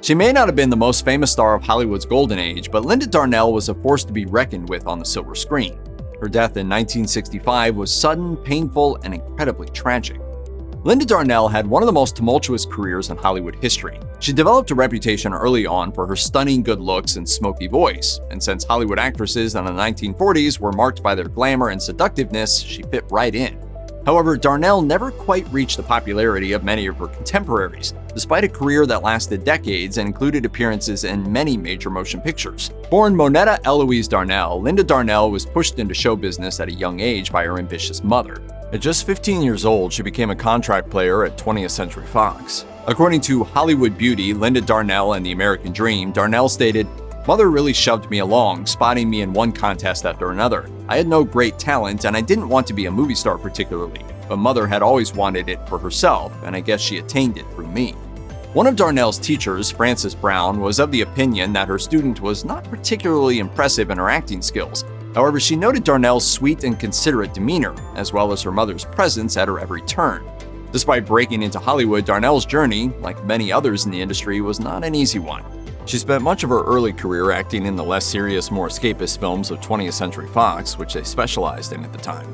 She may not have been the most famous star of Hollywood's golden age, but Linda Darnell was a force to be reckoned with on the silver screen. Her death in 1965 was sudden, painful, and incredibly tragic. Linda Darnell had one of the most tumultuous careers in Hollywood history. She developed a reputation early on for her stunning good looks and smoky voice, and since Hollywood actresses in the 1940s were marked by their glamour and seductiveness, she fit right in. However, Darnell never quite reached the popularity of many of her contemporaries, despite a career that lasted decades and included appearances in many major motion pictures. Born Moneta Eloise Darnell, Linda Darnell was pushed into show business at a young age by her ambitious mother. At just 15 years old, she became a contract player at 20th Century Fox. According to Hollywood Beauty, Linda Darnell and the American Dream, Darnell stated, "Mother really shoved me along, spotting me in one contest after another. I had no great talent, and I didn't want to be a movie star particularly, but Mother had always wanted it for herself, and I guess she attained it through me." One of Darnell's teachers, Frances Brown, was of the opinion that her student was not particularly impressive in her acting skills. However, she noted Darnell's sweet and considerate demeanor, as well as her mother's presence at her every turn. Despite breaking into Hollywood, Darnell's journey, like many others in the industry, was not an easy one. She spent much of her early career acting in the less serious, more escapist films of 20th Century Fox, which they specialized in at the time.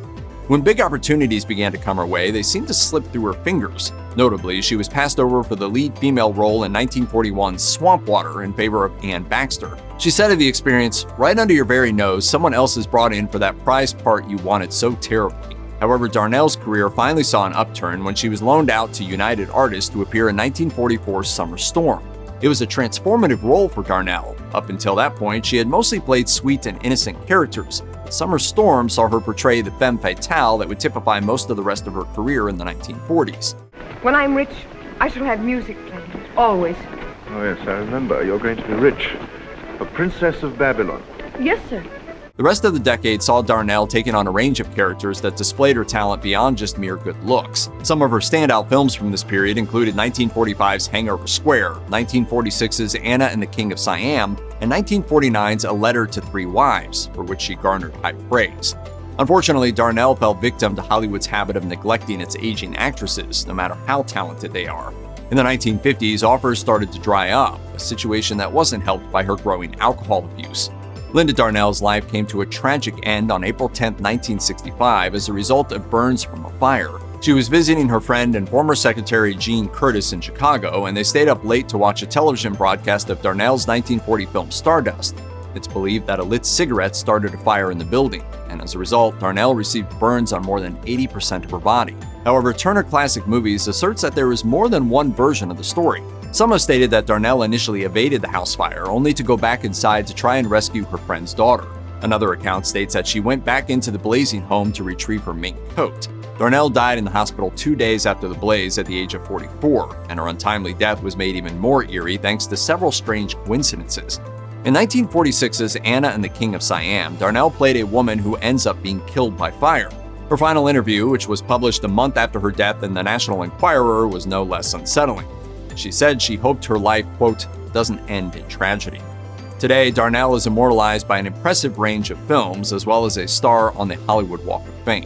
When big opportunities began to come her way, they seemed to slip through her fingers. Notably, she was passed over for the lead female role in 1941's Swamp Water in favor of Anne Baxter. She said of the experience, "Right under your very nose, someone else is brought in for that prized part you wanted so terribly." However, Darnell's career finally saw an upturn when she was loaned out to United Artists to appear in 1944's Summer Storm. It was a transformative role for Darnell. Up until that point, she had mostly played sweet and innocent characters. Summer Storm saw her portray the femme fatale that would typify most of the rest of her career in the 1940s. When I'm rich, I shall have music playing, always. Oh yes, I remember. You're going to be rich. A princess of Babylon. Yes, sir. The rest of the decade saw Darnell taking on a range of characters that displayed her talent beyond just mere good looks. Some of her standout films from this period included 1945's Hangover Square, 1946's Anna and the King of Siam, and 1949's A Letter to Three Wives, for which she garnered high praise. Unfortunately, Darnell fell victim to Hollywood's habit of neglecting its aging actresses, no matter how talented they are. In the 1950s, offers started to dry up, a situation that wasn't helped by her growing alcohol abuse. Linda Darnell's life came to a tragic end on April 10, 1965, as a result of burns from a fire. She was visiting her friend and former secretary Jean Curtis in Chicago, and they stayed up late to watch a television broadcast of Darnell's 1940 film Stardust. It's believed that a lit cigarette started a fire in the building, and as a result, Darnell received burns on more than 80% of her body. However, Turner Classic Movies asserts that there is more than one version of the story. Some have stated that Darnell initially evaded the house fire, only to go back inside to try and rescue her friend's daughter. Another account states that she went back into the blazing home to retrieve her mink coat. Darnell died in the hospital 2 days after the blaze at the age of 44, and her untimely death was made even more eerie thanks to several strange coincidences. In 1946's Anna and the King of Siam, Darnell played a woman who ends up being killed by fire. Her final interview, which was published a month after her death in the National Enquirer, was no less unsettling. She said she hoped her life, quote, "doesn't end in tragedy." Today, Darnell is immortalized by an impressive range of films, as well as a star on the Hollywood Walk of Fame.